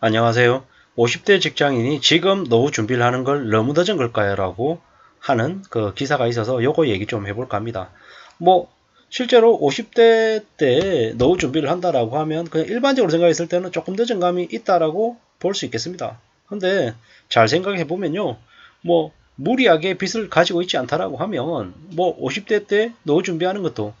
안녕하세요. 50대 직장인이 지금 노후 준비를 하는 걸 너무 늦은 걸까요? 라고 하는 그 기사가 있어서 요거 얘기 좀 해볼까 합니다. 뭐 실제로 50대 때 노후 준비를 한다라고 하면 그냥 일반적으로 생각했을 때는 조금 늦은 감이 있다라고 볼 수 있겠습니다. 근데 잘 생각해 보면요. 뭐 무리하게 빚을 가지고 있지 않다라고 하면 뭐 50대 때 노후 준비하는 것도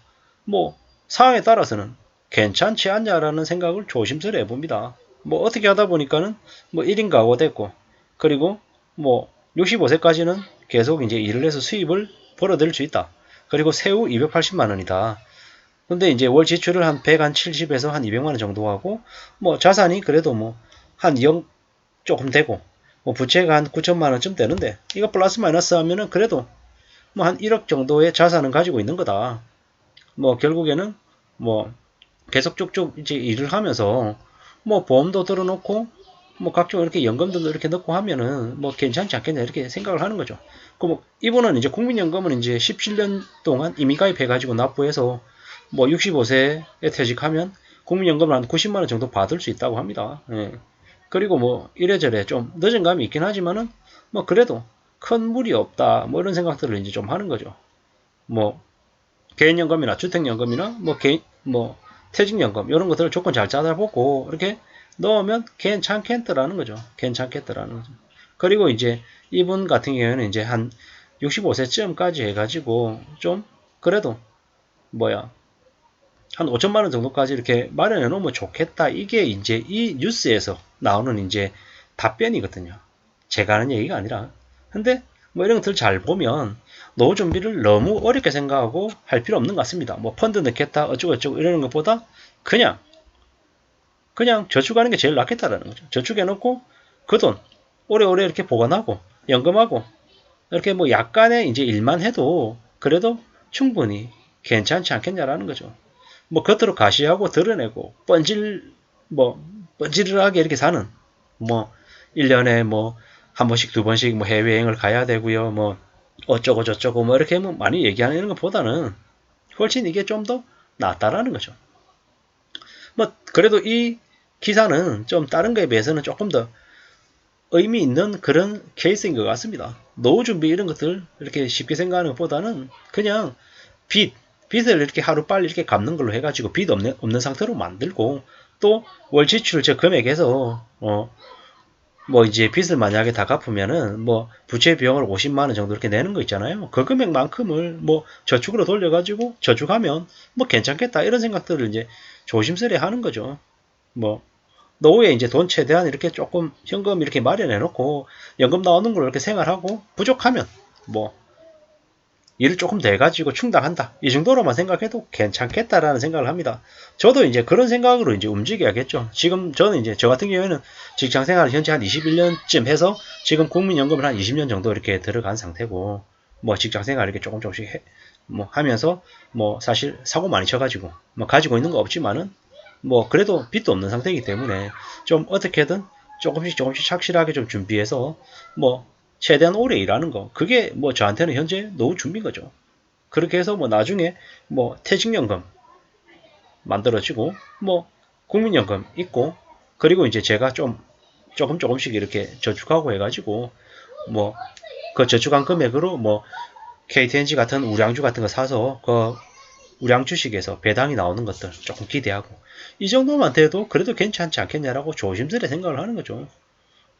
뭐 상황에 따라서는 괜찮지 않냐라는 생각을 조심스레 해봅니다. 뭐 어떻게 하다 보니까는 뭐 1인 가구가 됐고, 그리고 뭐 65세까지는 계속 이제 일을 해서 수입을 벌어들일 수 있다. 그리고 세후 280만 원이다. 근데 이제 월 지출을 한 170에서 한 200만 원 정도 하고, 뭐 자산이 그래도 뭐 한 2억 조금 되고, 뭐 부채가 한 9천만 원쯤 되는데, 이거 플러스 마이너스 하면은 그래도 뭐 한 1억 정도의 자산은 가지고 있는 거다. 뭐 결국에는 뭐 계속 쭉쭉 이제 일을 하면서 뭐 보험도 들어놓고 뭐 각종 이렇게 연금도 이렇게 넣고 하면은 뭐 괜찮지 않겠냐 이렇게 생각을 하는 거죠. 그럼 이분은 이제 국민연금은 이제 17년 동안 이미 가입해가지고 납부해서 뭐 65세에 퇴직하면 국민연금을 한 90만 원 정도 받을 수 있다고 합니다. 예. 그리고 뭐 이래저래 좀 늦은 감이 있긴 하지만은 뭐 그래도 큰 무리 없다 뭐 이런 생각들을 이제 좀 하는 거죠. 뭐 개인연금이나 주택연금이나 뭐 개인 뭐 퇴직연금 이런 것들을 조건 잘 짜다보고 이렇게 넣으면 괜찮겠더라는 거죠. 괜찮겠더라는 거죠. 그리고 이제 이분 같은 경우에는 이제 한 65세쯤까지 해가지고 좀 그래도 뭐야 한 5천만 원 정도까지 이렇게 마련해 놓으면 좋겠다. 이게 이제 이 뉴스에서 나오는 이제 답변이거든요. 제가 하는 얘기가 아니라. 근데 뭐 이런 것들 잘 보면 노후 준비를 너무 어렵게 생각하고 할 필요 없는 것 같습니다. 뭐 펀드 넣겠다 어쩌고저쩌고 이러는 것보다 그냥 저축하는 게 제일 낫겠다라는 거죠. 저축해 놓고 그 돈 오래오래 이렇게 보관하고 연금하고 이렇게 뭐 약간의 이제 일만 해도 그래도 충분히 괜찮지 않겠냐라는 거죠. 뭐 겉으로 가시하고 드러내고 뻔질하게 이렇게 사는 뭐 1년에 뭐 한 번씩 두 번씩 뭐 해외여행을 가야 되고요. 뭐 어쩌고 저쩌고 뭐 이렇게 뭐 많이 얘기하는 것보다는 훨씬 이게 좀 더 낫다라는 거죠. 뭐 그래도 이 기사는 좀 다른 거에 비해서는 조금 더 의미 있는 그런 케이스인 것 같습니다. 노후 준비 이런 것들 이렇게 쉽게 생각하는 것보다는 그냥 빚, 빚을 이렇게 하루 빨리 이렇게 갚는 걸로 해가지고 빚 없는 상태로 만들고 또 월 지출 저 금액에서 뭐 이제 빚을 만약에 다 갚으면은 뭐 부채 비용을 50만 원 정도 이렇게 내는 거 있잖아요. 그 금액만큼을 뭐 저축으로 돌려가지고 저축하면 뭐 괜찮겠다 이런 생각들을 이제 조심스레 하는 거죠. 뭐 노후에 이제 돈 최대한 이렇게 조금 현금 이렇게 마련해 놓고 연금 나오는 걸로 이렇게 생활하고 부족하면 뭐 일을 조금 더 해가지고 충당한다. 이 정도로만 생각해도 괜찮겠다라는 생각을 합니다. 저도 이제 그런 생각으로 이제 움직여야겠죠. 지금 저는 이제 저 같은 경우에는 직장 생활을 현재 한 21년쯤 해서 지금 국민연금을 한 20년 정도 이렇게 들어간 상태고, 뭐 직장 생활 이렇게 조금씩 뭐 하면서 뭐 사실 사고 많이 쳐가지고 뭐 가지고 있는 거 없지만은 뭐 그래도 빚도 없는 상태이기 때문에 좀 어떻게든 조금씩 착실하게 좀 준비해서 뭐 최대한 오래 일하는 거. 그게 뭐 저한테는 현재 노후 준비인 거죠. 그렇게 해서 뭐 나중에 뭐 퇴직연금 만들어지고 뭐 국민연금 있고 그리고 이제 제가 좀 조금씩 이렇게 저축하고 해가지고 뭐 그 저축한 금액으로 뭐 KTNG 같은 우량주 같은 거 사서 그 우량 주식에서 배당이 나오는 것들 조금 기대하고 이 정도만 돼도 그래도 괜찮지 않겠냐라고 조심스레 생각을 하는 거죠.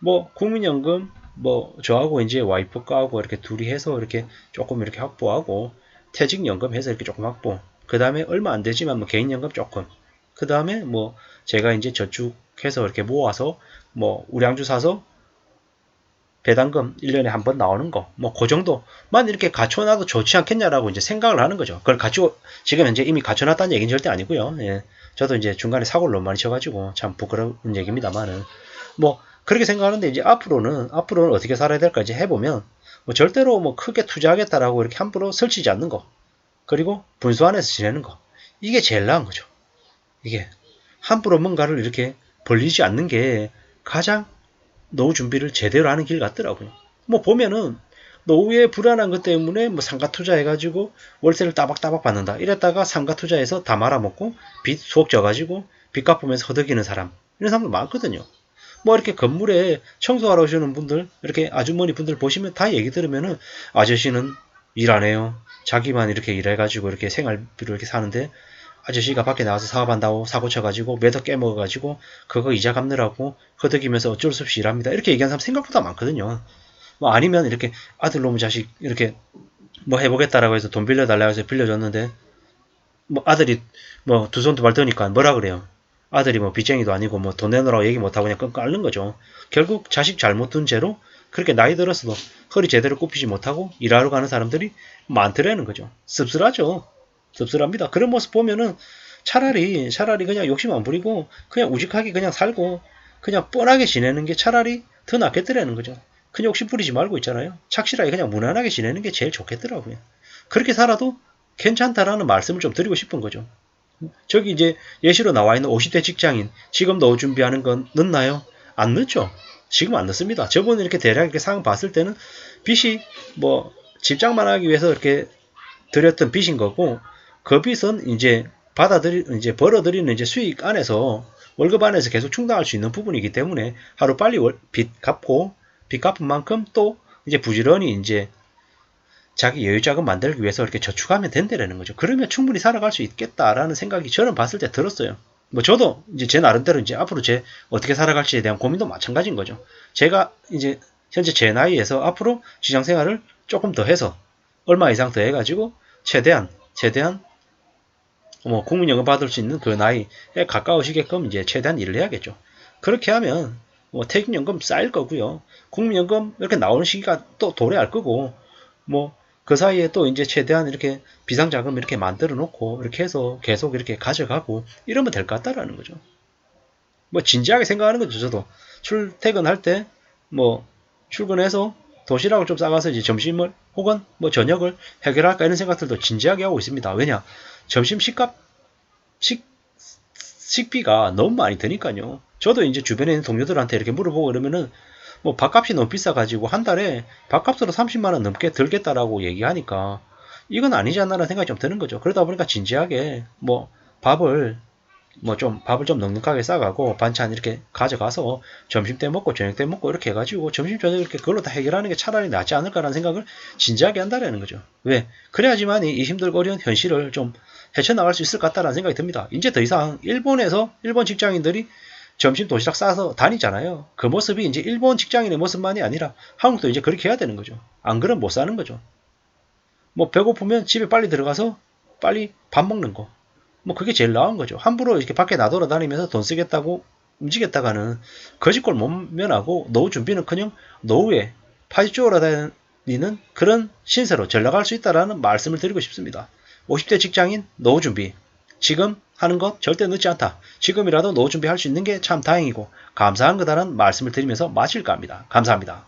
뭐 국민연금 뭐 저하고 이제 와이프 거하고 이렇게 둘이 해서 이렇게 조금 이렇게 확보하고 퇴직연금 해서 이렇게 조금 확보. 그 다음에 얼마 안 되지만 뭐 개인연금 조금. 그 다음에 뭐 제가 이제 저축해서 이렇게 모아서 뭐 우량주 사서 배당금 1년에 한 번 나오는 거. 뭐 그 정도만 이렇게 갖춰놔도 좋지 않겠냐라고 이제 생각을 하는 거죠. 그걸 지금 현재 이미 갖춰놨다는 얘기는 절대 아니고요. 예. 저도 이제 중간에 사고를 너무 많이 쳐가지고 참 부끄러운 얘기입니다만은 뭐 그렇게 생각하는데 이제 앞으로는 어떻게 살아야 될까 이제 해보면 뭐 절대로 뭐 크게 투자하겠다라고 이렇게 함부로 설치지 않는 거 그리고 분수 안에서 지내는 거 이게 제일 나은 거죠. 이게 함부로 뭔가를 이렇게 벌리지 않는 게 가장 노후 준비를 제대로 하는 길 같더라고요. 뭐 보면은 노후에 불안한 것 때문에 뭐 상가 투자해가지고 월세를 따박따박 받는다. 이랬다가 상가 투자해서 다 말아먹고 빚 수억 져가지고 빚 갚으면서 허덕이는 사람 이런 사람도 많거든요. 뭐 이렇게 건물에 청소하러 오시는 분들, 이렇게 아주머니 분들 보시면 다 얘기 들으면은 아저씨는 일 안 해요. 자기만 이렇게 일해가지고 이렇게 생활비로 이렇게 사는데 아저씨가 밖에 나가서 사업한다고 사고 쳐가지고 매덕 깨먹어가지고 그거 이자 갚느라고 허덕이면서 어쩔 수 없이 일합니다. 이렇게 얘기하는 사람 생각보다 많거든요. 뭐 아니면 이렇게 아들 놈 자식 이렇게 뭐 해보겠다라고 해서 돈 빌려달라고 해서 빌려줬는데 뭐 아들이 뭐 두 손 두 발 드니까 뭐라 그래요. 아들이 뭐 빚쟁이도 아니고 뭐 돈 내놓으라고 얘기 못하고 그냥 끙끙 앓는 거죠. 결국 자식 잘못 둔 죄로 그렇게 나이 들었어도 허리 제대로 굽히지 못하고 일하러 가는 사람들이 많더라는 거죠. 씁쓸하죠. 씁쓸합니다. 그런 모습 보면은 차라리 그냥 욕심 안 부리고 그냥 우직하게 그냥 살고 그냥 뻔하게 지내는 게 차라리 더 낫겠더라는 거죠. 그냥 욕심 부리지 말고 있잖아요. 착실하게 그냥 무난하게 지내는 게 제일 좋겠더라고요. 그렇게 살아도 괜찮다라는 말씀을 좀 드리고 싶은 거죠. 저기 이제 예시로 나와 있는 50대 직장인 지금 노후 준비하는 건 늦나요? 안 늦죠. 지금 안 늦습니다. 저번에 이렇게 대략 이렇게 상황 봤을 때는 빚이 뭐 집장만 하기 위해서 이렇게 들였던 빚인 거고 그 빚은 이제 이제 벌어들이는 이제 수익 안에서 월급 안에서 계속 충당할 수 있는 부분이기 때문에 하루 빨리 빚 갚은 만큼 또 이제 부지런히 이제 자기 여유자금 만들기 위해서 이렇게 저축하면 된다라는 거죠. 그러면 충분히 살아갈 수 있겠다라는 생각이 저는 봤을 때 들었어요. 뭐 저도 이제 제 나름대로 이제 앞으로 제 어떻게 살아갈지에 대한 고민도 마찬가지인 거죠. 제가 이제 현재 제 나이에서 앞으로 직장 생활을 조금 더 해서 얼마 이상 더 해가지고 최대한 뭐 국민연금 받을 수 있는 그 나이에 가까우시게끔 이제 최대한 일을 해야겠죠. 그렇게 하면 뭐 퇴직연금 쌓일 거고요. 국민연금 이렇게 나오는 시기가 또 도래할 거고 뭐 그 사이에 또 이제 최대한 이렇게 비상자금 이렇게 만들어 놓고 이렇게 해서 계속 이렇게 가져가고 이러면 될 것 같다라는 거죠. 뭐 진지하게 생각하는 거죠. 저도 출퇴근할 때 뭐 출근해서 도시락을 좀 싸가서 이제 점심을 혹은 뭐 저녁을 해결할까 이런 생각들도 진지하게 하고 있습니다. 왜냐 점심 식비가 너무 많이 드니까요. 저도 이제 주변에 있는 동료들한테 이렇게 물어보고 그러면은 뭐 밥값이 너무 비싸가지고 한 달에 밥값으로 30만 원 넘게 들겠다라고 얘기하니까 이건 아니지 않나라는 생각이 좀 드는 거죠. 그러다 보니까 진지하게 뭐 밥을 좀 넉넉하게 싸가고 반찬 이렇게 가져가서 점심 때 먹고 저녁 때 먹고 이렇게 해가지고 점심 저녁 이렇게 그걸로 다 해결하는 게 차라리 낫지 않을까라는 생각을 진지하게 한다라는 거죠. 왜? 그래야지만이 이 힘들고 어려운 현실을 좀 헤쳐나갈 수 있을 것 같다는 생각이 듭니다. 이제 더 이상 일본 직장인들이 점심 도시락 싸서 다니잖아요. 그 모습이 이제 일본 직장인의 모습만이 아니라 한국도 이제 그렇게 해야 되는 거죠. 안 그러면 못 사는 거죠. 뭐 배고프면 집에 빨리 들어가서 빨리 밥 먹는 거. 뭐 그게 제일 나은 거죠. 함부로 이렇게 밖에 나돌아다니면서 돈 쓰겠다고 움직였다가는 거지꼴 못 면하고 노후 준비는커녕 노후에 파지 쪼으러 다니는 그런 신세로 전락할 수 있다는 말씀을 드리고 싶습니다. 50대 직장인 노후 준비 지금 하는 것 절대 늦지 않다. 지금이라도 노후 준비할 수 있는 게 참 다행이고 감사한 거다라는 말씀을 드리면서 마칠까 합니다. 감사합니다.